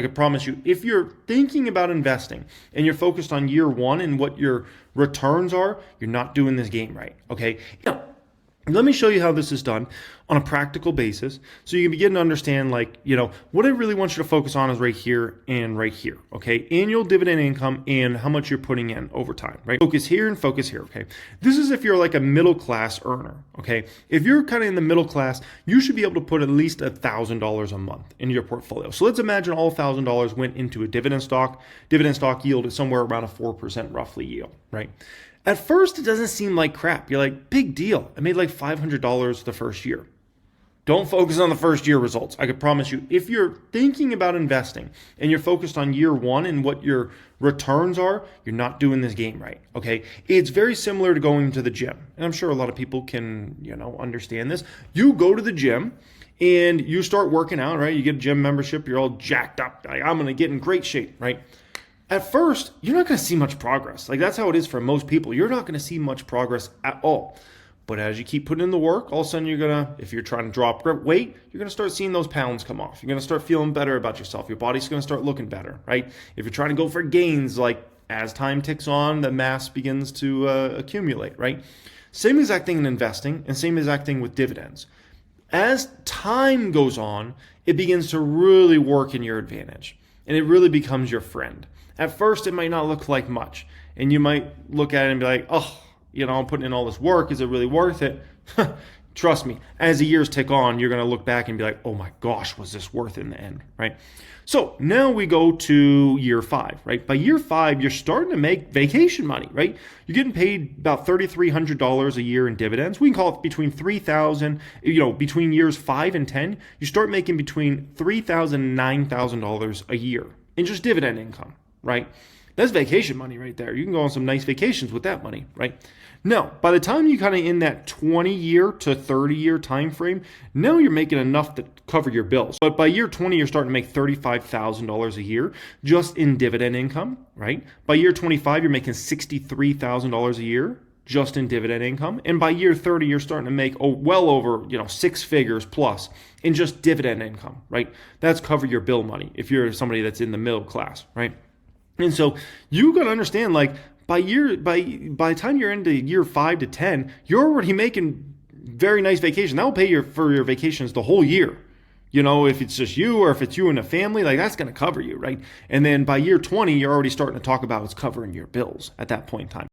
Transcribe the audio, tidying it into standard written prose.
could promise you, if you're thinking about investing and you're focused on year one and what your returns are, you're not doing this game right, okay? Now, let me show you how this is done on a practical basis so you can begin to understand, like, what I really want you to focus on is right here and right here, okay? Annual dividend income and how much you're putting in over time, right? Focus here and focus here, okay? This is if you're like a middle class earner, okay? If you're kind of in the middle class, you should be able to put at least $1,000 a month in your portfolio. So let's imagine all $1,000 went into a dividend stock. Dividend stock yield is somewhere around a 4% roughly yield, right? At first, it doesn't seem like crap. You're like, big deal. I made like $500 the first year. Don't focus on the first year results. I could promise you, if you're thinking about investing and you're focused on year one and what your returns are, you're not doing this game right, okay? It's very similar to going to the gym. And I'm sure a lot of people can, understand this. You go to the gym and you start working out, right? You get a gym membership. You're all jacked up. Like, I'm going to get in great shape, right? At first, you're not going to see much progress. Like, that's how it is for most people. You're not going to see much progress at all. But as you keep putting in the work, all of a sudden if you're trying to drop weight, you're going to start seeing those pounds come off. You're going to start feeling better about yourself. Your body's going to start looking better, right? If you're trying to go for gains, like as time ticks on, the mass begins to accumulate, right? Same exact thing in investing and same exact thing with dividends. As time goes on, it begins to really work in your advantage and it really becomes your friend. At first, it might not look like much, and you might look at it and be like, oh, I'm putting in all this work. Is it really worth it? Trust me, as the years tick on, you're going to look back and be like, oh my gosh, was this worth it in the end, right? So now we go to year 5, right? By year 5, you're starting to make vacation money, right? You're getting paid about $3,300 a year in dividends. We can call it between $3,000, between years 5 and 10, you start making between $3,000 and $9,000 a year in just dividend income. Right? That's vacation money right there. You can go on some nice vacations with that money, right? Now, by the time you kind of in that 20-year to 30-year time frame, now you're making enough to cover your bills. But by year 20, you're starting to make $35,000 a year just in dividend income, right? By year 25, you're making $63,000 a year just in dividend income. And by year 30, you're starting to make well over 6 figures plus in just dividend income, right? That's cover your bill money if you're somebody that's in the middle class, right? And so you got to understand, like, by the time you're into year 5 to 10, you're already making very nice vacation. That will pay for your vacations the whole year. If it's just you or if it's you and a family, like, that's going to cover you, right? And then by year 20, you're already starting to talk about it's covering your bills at that point in time.